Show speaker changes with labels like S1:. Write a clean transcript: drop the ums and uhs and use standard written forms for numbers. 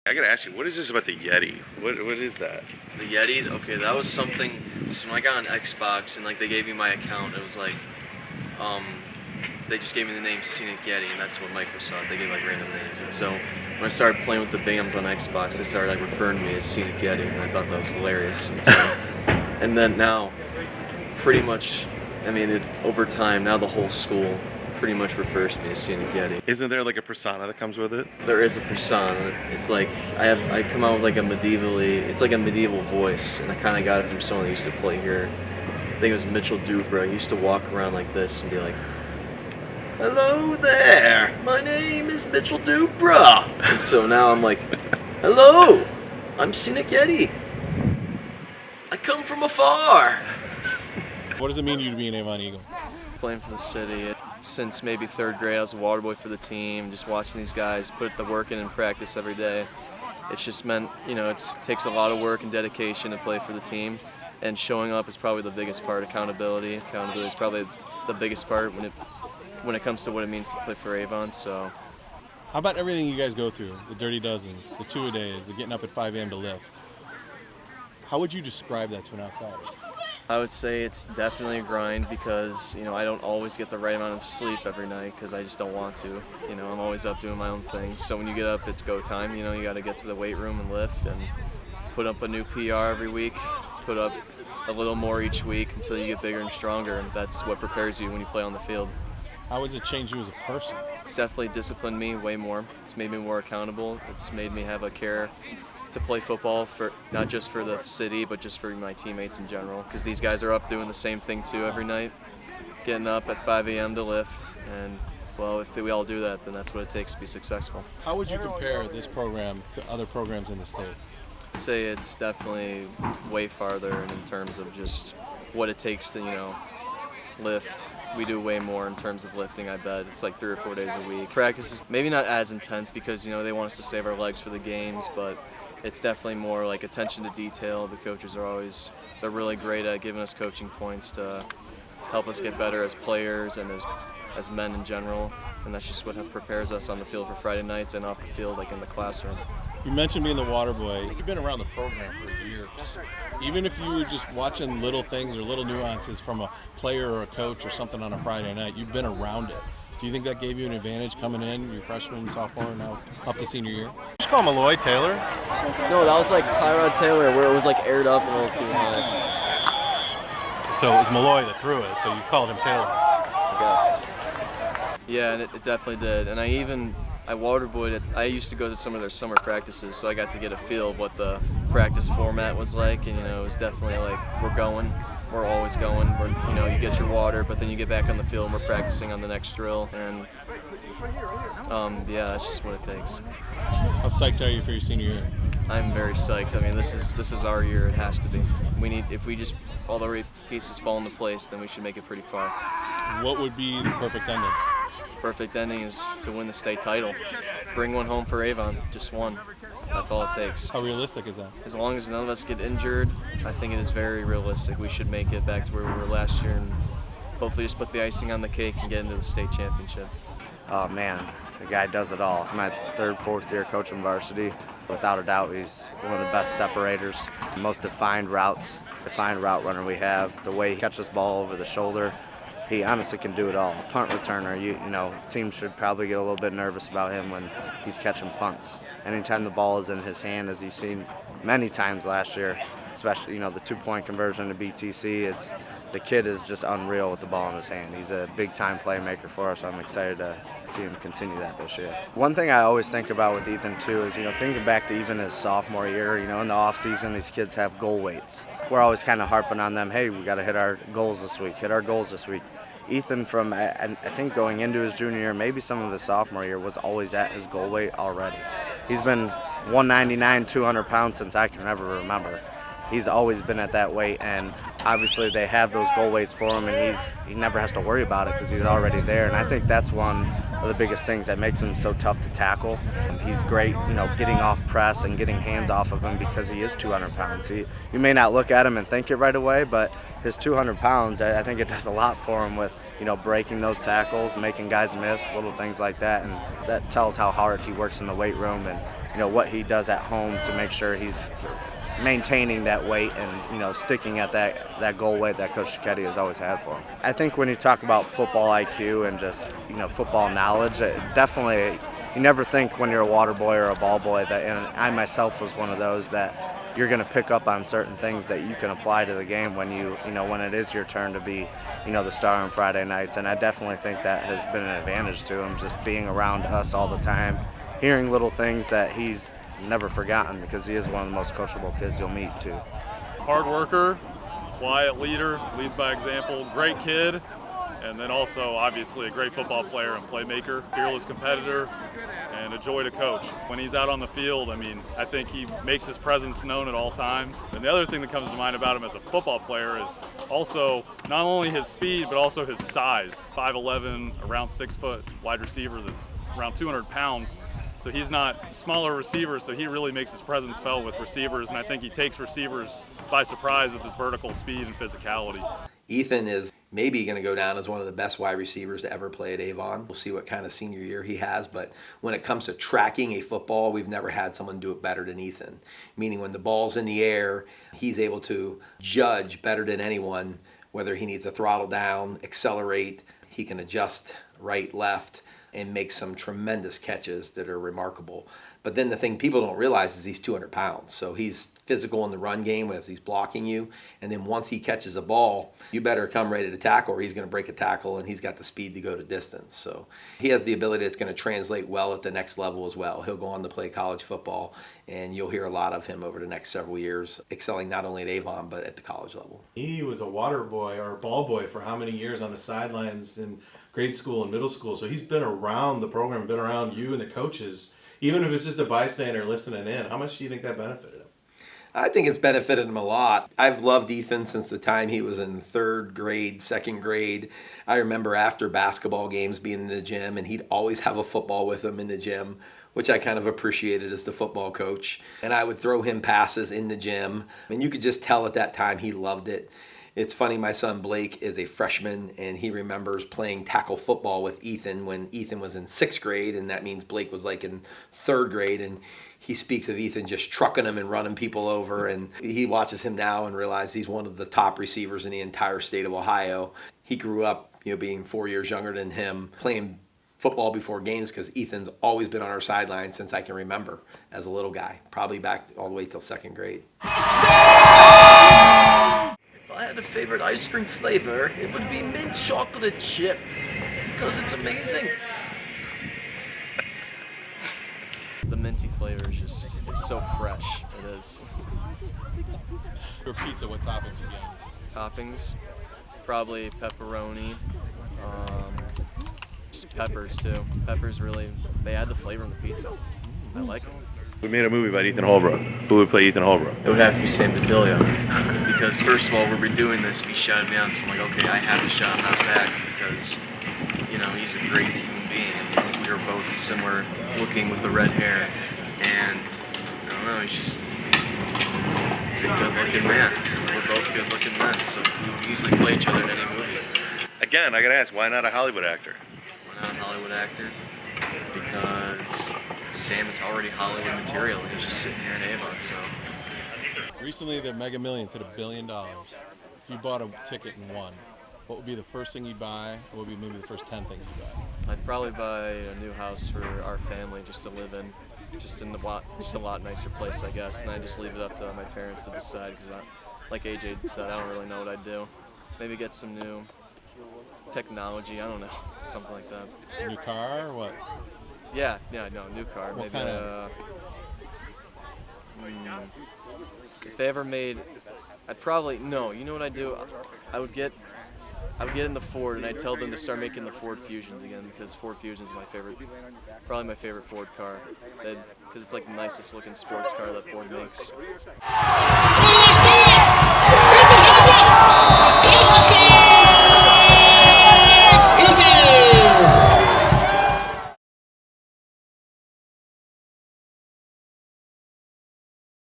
S1: I gotta ask you, what is this about the Yeti? What is that?
S2: The Yeti? Okay, that was something. So when I got on Xbox and like they gave me my account, it was like, they just gave me the name Scenic Yeti, and that's what Microsoft. They gave like random names, and so when I started playing with the BAMs on Xbox, they started like referring to me as Scenic Yeti, and I thought that was hilarious. And so, and then now, pretty much, I mean, over time, now the whole school pretty much refers to me as Scenic Yeti.
S1: Isn't there like a persona that comes with it?
S2: There is a persona. It's like I come out with like it's like a medieval voice, and I kind of got it from someone that used to play here. I think it was Mitchell Dupra. He used to walk around like this and be like, "Hello there, my name is Mitchell Dupra." And so now I'm like, "Hello, I'm Scenic Yeti. I come from afar."
S3: What does it mean to you to be an Avon Eagle?
S2: Playing for the city. Since maybe third grade, I was a water boy for the team. Just watching these guys put the work in practice every day. It's just meant, it takes a lot of work and dedication to play for the team. And showing up is probably the biggest part. Accountability is probably the biggest part when it comes to what it means to play for Avon. So,
S3: how about everything you guys go through? The dirty dozens, the 2-a-days, the getting up at 5 a.m. to lift. How would you describe that to an outsider?
S2: I would say it's definitely a grind because, I don't always get the right amount of sleep every night because I just don't want to. I'm always up doing my own thing. So when you get up, it's go time. You got to get to the weight room and lift and put up a new PR every week, put up a little more each week until you get bigger and stronger, and that's what prepares you when you play on the field.
S3: How has it changed you as a person?
S2: It's definitely disciplined me way more. It's made me more accountable. It's made me have a care to play football, for not just for the city, but just for my teammates in general. Because these guys are up doing the same thing too every night, getting up at 5 a.m. to lift. And well, if we all do that, then that's what it takes to be successful.
S3: How would you compare this program to other programs in the state?
S2: I'd say it's definitely way farther in terms of just what it takes to, lift. We do way more in terms of lifting, I bet. It's like 3 or 4 days a week. Practice is maybe not as intense because, they want us to save our legs for the games, but it's definitely more like attention to detail. The coaches they're really great at giving us coaching points to help us get better as players and as men in general. And that's just what prepares us on the field for Friday nights and off the field, like in the classroom.
S3: You mentioned being the water boy. You've been around the program for years. Even if you were just watching little things or little nuances from a player or a coach or something on a Friday night, you've been around it. Do you think that gave you an advantage coming in, your freshman, sophomore, and now up to senior year? Just call Malloy Taylor.
S2: No, that was like Tyrod Taylor, where it was like aired up a little too high.
S3: So it was Malloy that threw it, so you called him Taylor.
S2: I guess. Yeah, and it definitely did. And I water boyed. I used to go to some of their summer practices, so I got to get a feel of what the practice format was like. And it was definitely like we're always going. You get your water, but then you get back on the field and we're practicing on the next drill. And that's just what it takes.
S3: How psyched are you for your senior year?
S2: I'm very psyched. I mean, this is our year. It has to be. If we just all the right pieces fall into place, then we should make it pretty far.
S3: What would be the perfect ending?
S2: Perfect ending is to win the state title. Bring one home for Avon, just one. That's all it takes.
S3: How realistic is that?
S2: As long as none of us get injured, I think it is very realistic. We should make it back to where we were last year and hopefully just put the icing on the cake and get into the state championship.
S4: Oh man, the guy does it all. My third, fourth year coaching varsity. Without a doubt, he's one of the best separators, most defined route runner we have. The way he catches the ball over the shoulder, he honestly can do it all. Punt returner, teams should probably get a little bit nervous about him when he's catching punts. Anytime the ball is in his hand, as you've seen many times last year, especially the 2-point conversion to BTC, the kid is just unreal with the ball in his hand. He's a big-time playmaker for us. I'm excited to see him continue that this year. One thing I always think about with Ethan, too, is, thinking back to even his sophomore year, in the offseason, these kids have goal weights. We're always kind of harping on them, hey, we got to hit our goals this week, Ethan, from I think going into his junior year, maybe some of his sophomore year, was always at his goal weight already. He's been 199, 200 pounds since I can ever remember. He's always been at that weight, and obviously they have those goal weights for him, and he never has to worry about it because he's already there. And I think that's one of the biggest things that makes him so tough to tackle. He's great, getting off press and getting hands off of him because he is 200 pounds. You may not look at him and think it right away, but his 200 pounds, I think it does a lot for him with breaking those tackles, making guys miss, little things like that. And that tells how hard he works in the weight room and, what he does at home to make sure he's maintaining that weight and, sticking at that goal weight that Coach Chickietti has always had for him. I think when you talk about football IQ and just, football knowledge, it definitely, you never think when you're a water boy or a ball boy that, and I myself was one of those, that you're going to pick up on certain things that you can apply to the game when when it is your turn to be, the star on Friday nights. And I definitely think that has been an advantage to him, just being around us all the time, hearing little things that he's never forgotten, because he is one of the most coachable kids you'll meet too.
S5: Hard worker, quiet leader, leads by example, great kid, and then also obviously a great football player and playmaker, fearless competitor, and a joy to coach. When he's out on the field, I think he makes his presence known at all times. And the other thing that comes to mind about him as a football player is also not only his speed, but also his size. 5'11", around 6 foot wide receiver that's around 200 pounds. So he's not smaller receiver, so he really makes his presence felt with receivers, and I think he takes receivers by surprise with his vertical speed and physicality.
S6: Ethan is maybe going to go down as one of the best wide receivers to ever play at Avon. We'll see what kind of senior year he has, but when it comes to tracking a football, we've never had someone do it better than Ethan. Meaning when the ball's in the air, he's able to judge better than anyone whether he needs to throttle down, accelerate, he can adjust right, left, and make some tremendous catches that are remarkable. But then the thing people don't realize is he's 200 pounds. So he's physical in the run game as he's blocking you. And then once he catches a ball, you better come ready to tackle or he's going to break a tackle, and he's got the speed to go to distance. So he has the ability that's going to translate well at the next level as well. He'll go on to play college football, and you'll hear a lot of him over the next several years, excelling not only at Avon but at the college level.
S3: He was a water boy or a ball boy for how many years on the sidelines in grade school and middle school. So he's been around the program, been around you and the coaches. Even if it's just a bystander listening in, how much do you think that benefited him?
S6: I think it's benefited him a lot. I've loved Ethan since the time he was in third grade, second grade. I remember after basketball games being in the gym, and he'd always have a football with him in the gym, which I kind of appreciated as the football coach. And I would throw him passes in the gym, and you could just tell at that time he loved it. It's funny, my son Blake is a freshman, and he remembers playing tackle football with Ethan when Ethan was in sixth grade, and that means Blake was like in third grade, and he speaks of Ethan just trucking him and running people over, and he watches him now and realizes he's one of the top receivers in the entire state of Ohio. He grew up, being 4 years younger than him, playing football before games because Ethan's always been on our sideline since I can remember as a little guy, probably back all the way till second grade.
S7: If I had a favorite ice cream flavor, it would be mint chocolate chip, because it's amazing.
S2: The minty flavor is just, it's so fresh, it is.
S3: Your pizza, what toppings you get?
S2: Toppings, probably pepperoni, just peppers too. Peppers really, they add the flavor in the pizza. I like it.
S1: We made a movie about Ethan Holbrook. Who would play Ethan Holbrook?
S7: It would have to be Sam Batilio, because first of all, we're redoing this, and he shouted me out, so I'm like, okay, I have to shout him out back, because, he's a great human being. We were both similar looking with the red hair, and I don't know, he's a good-looking man. We're both good-looking men, so we would easily play each other in any movie.
S1: Again, I gotta ask, why not a Hollywood actor?
S7: Why not a Hollywood actor? Because Sam is already Hollywood material, and he's just sitting here in Avon, so.
S3: Recently, the Mega Millions hit $1 billion. If you bought a ticket and won, what would be the first thing you'd buy? What would be maybe the first 10 things you'd buy?
S2: I'd probably buy a new house for our family just to live in, just a lot nicer place, I guess, and I just leave it up to my parents to decide, because like AJ said, I don't really know what I'd do. Maybe get some new technology, I don't know, something like that.
S3: A new car or what?
S2: Yeah, no, new car.
S3: What
S2: Maybe
S3: kind of?
S2: If they ever made, I'd probably, no, you know what I'd do? I would get in the Ford, and I'd tell them to start making the Ford Fusions again, because Ford Fusion's probably my favorite Ford car, because it's like the nicest looking sports car that Ford makes.